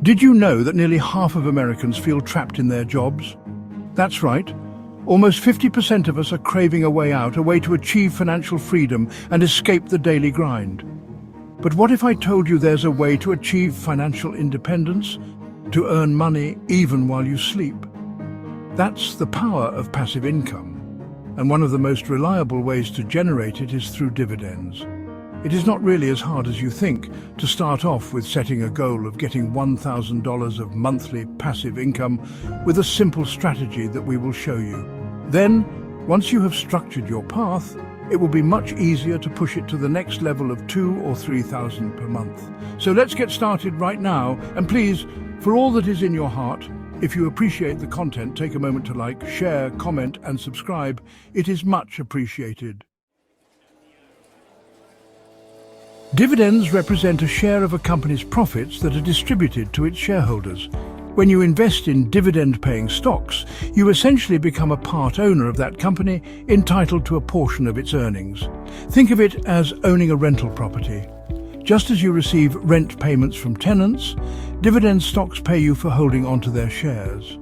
Did you know that nearly half of Americans feel trapped in their jobs? That's right. Almost 50% of us are craving a way out, a way to achieve financial freedom and escape the daily grind. But what if I told you there's a way to achieve financial independence, to earn money even while you sleep? That's the power of passive income. And one of the most reliable ways to generate it is through dividends. It is not really as hard as you think to start off with setting a goal of getting $1,000 of monthly passive income with a simple strategy that we will show you. Then, once you have structured your path, it will be much easier to push it to the next level of $2,000 or $3,000 per month. So let's get started right now, and please, for all that is in your heart, if you appreciate the content, take a moment to like, share, comment and subscribe. It is much appreciated. Dividends represent a share of a company's profits that are distributed to its shareholders. When you invest in dividend-paying stocks, you essentially become a part owner of that company, entitled to a portion of its earnings. Think of it as owning a rental property. Just as you receive rent payments from tenants, dividend stocks pay you for holding onto their shares.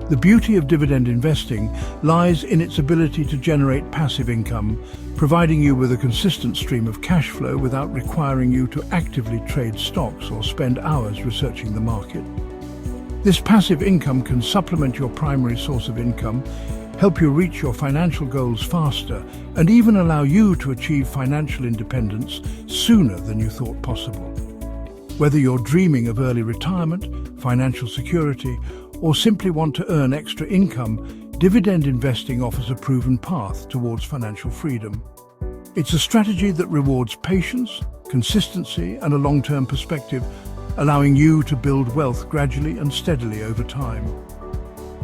The beauty of dividend investing lies in its ability to generate passive income, providing you with a consistent stream of cash flow without requiring you to actively trade stocks or spend hours researching the market. This passive income can supplement your primary source of income, help you reach your financial goals faster, and even allow you to achieve financial independence sooner than you thought possible. Whether you're dreaming of early retirement, financial security, or simply want to earn extra income, dividend investing offers a proven path towards financial freedom. It's a strategy that rewards patience, consistency, and a long-term perspective, allowing you to build wealth gradually and steadily over time.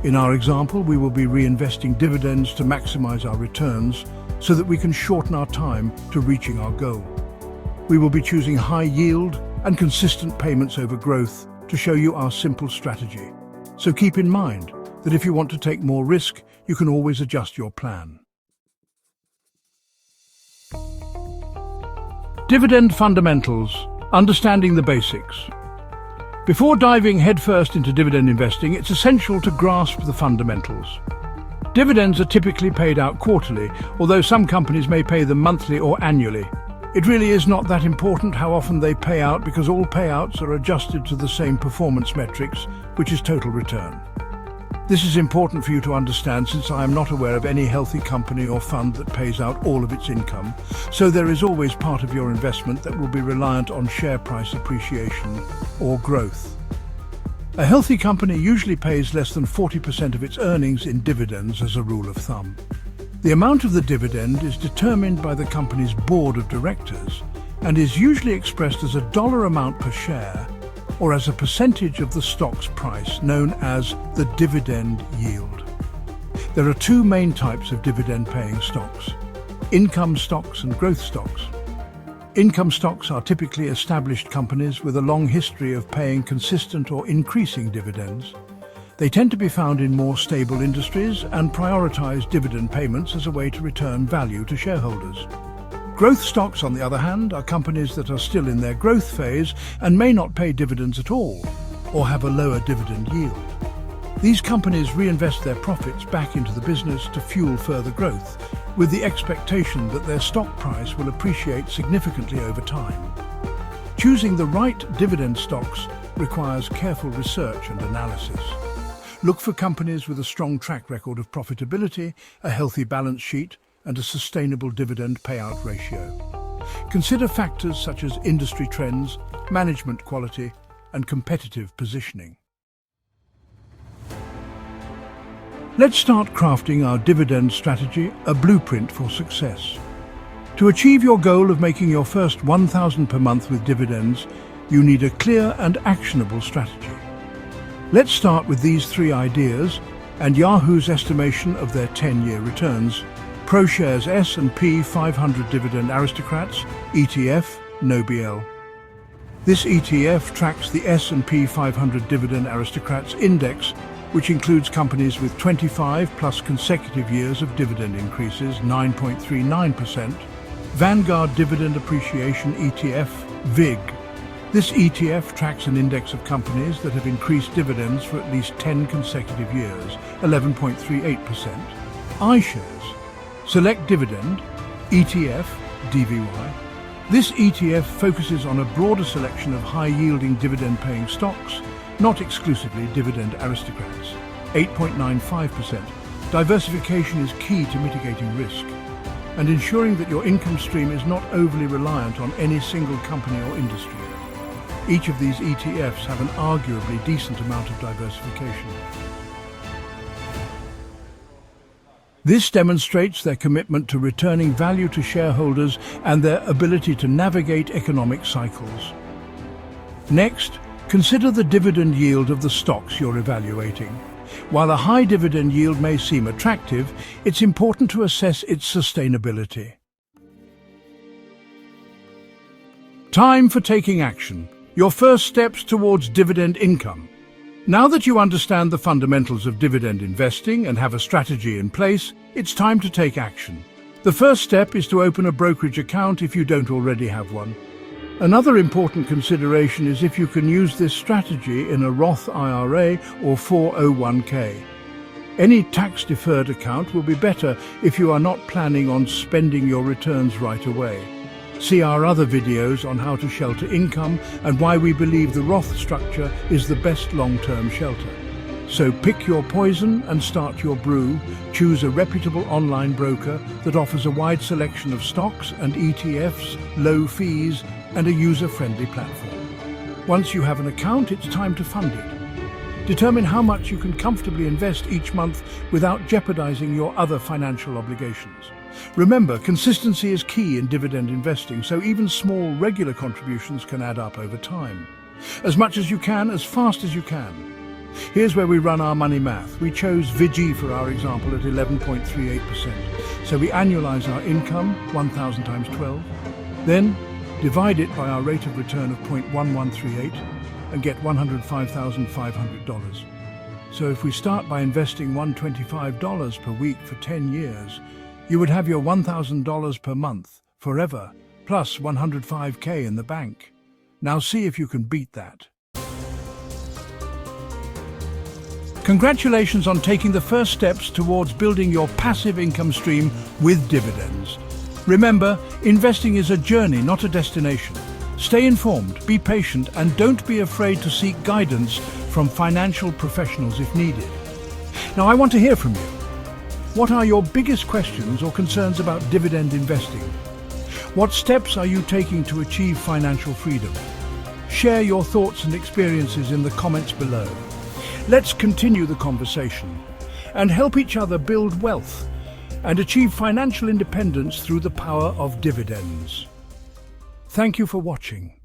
In our example, we will be reinvesting dividends to maximize our returns so that we can shorten our time to reaching our goal. We will be choosing high yield and consistent payments over growth to show you our simple strategy. So keep in mind that if you want to take more risk, you can always adjust your plan. Dividend fundamentals: understanding the basics. Before diving headfirst into dividend investing, it's essential to grasp the fundamentals. Dividends are typically paid out quarterly, although some companies may pay them monthly or annually. It really is not that important how often they pay out, because all payouts are adjusted to the same performance metrics, which is total return. This is important for you to understand, since I am not aware of any healthy company or fund that pays out all of its income, so there is always part of your investment that will be reliant on share price appreciation or growth. A healthy company usually pays less than 40% of its earnings in dividends as a rule of thumb. The amount of the dividend is determined by the company's board of directors and is usually expressed as a dollar amount per share or as a percentage of the stock's price, known as the dividend yield. There are two main types of dividend-paying stocks: income stocks and growth stocks. Income stocks are typically established companies with a long history of paying consistent or increasing dividends. They tend to be found in more stable industries and prioritize dividend payments as a way to return value to shareholders. Growth stocks, on the other hand, are companies that are still in their growth phase and may not pay dividends at all, or have a lower dividend yield. These companies reinvest their profits back into the business to fuel further growth, with the expectation that their stock price will appreciate significantly over time. Choosing the right dividend stocks requires careful research and analysis. Look for companies with a strong track record of profitability, a healthy balance sheet, and a sustainable dividend payout ratio. Consider factors such as industry trends, management quality, and competitive positioning. Let's start crafting our dividend strategy, a blueprint for success. To achieve your goal of making your first $1,000 per month with dividends, you need a clear and actionable strategy. Let's start with these three ideas and Yahoo's estimation of their 10-year returns. ProShares S&P 500 Dividend Aristocrats, ETF, NOBL. This ETF tracks the S&P 500 Dividend Aristocrats Index, which includes companies with 25 plus consecutive years of dividend increases, 9.39%, Vanguard Dividend Appreciation ETF, VIG, This ETF tracks an index of companies that have increased dividends for at least 10 consecutive years, 11.38%. iShares Select Dividend ETF DVY. This ETF focuses on a broader selection of high-yielding dividend-paying stocks, not exclusively dividend aristocrats. 8.95%. Diversification is key to mitigating risk and ensuring that your income stream is not overly reliant on any single company or industry. Each of these ETFs have an arguably decent amount of diversification. This demonstrates their commitment to returning value to shareholders and their ability to navigate economic cycles. Next, consider the dividend yield of the stocks you're evaluating. While a high dividend yield may seem attractive, it's important to assess its sustainability. Time for taking action. Your first steps towards dividend income. Now that you understand the fundamentals of dividend investing and have a strategy in place, it's time to take action. The first step is to open a brokerage account if you don't already have one. Another important consideration is if you can use this strategy in a Roth IRA or 401k. Any tax-deferred account will be better if you are not planning on spending your returns right away. See our other videos on how to shelter income and why we believe the Roth structure is the best long-term shelter. So pick your poison and start your brew. Choose a reputable online broker that offers a wide selection of stocks and ETFs, low fees, and a user-friendly platform. Once you have an account, it's time to fund it. Determine how much you can comfortably invest each month without jeopardizing your other financial obligations. Remember, consistency is key in dividend investing, so even small, regular contributions can add up over time. As much as you can, as fast as you can. Here's where we run our money math. We chose VG for our example at 11.38%. So we annualize our income, 1,000 times 12. Then divide it by our rate of return of 0.1138 and get $105,500. So if we start by investing $125 per week for 10 years, you would have your $1,000 per month forever, plus $105K in the bank. Now see if you can beat that. Congratulations on taking the first steps towards building your passive income stream with dividends. Remember, investing is a journey, not a destination. Stay informed, be patient, and don't be afraid to seek guidance from financial professionals if needed. Now, I want to hear from you. What are your biggest questions or concerns about dividend investing? What steps are you taking to achieve financial freedom? Share your thoughts and experiences in the comments below. Let's continue the conversation and help each other build wealth and achieve financial independence through the power of dividends. Thank you for watching.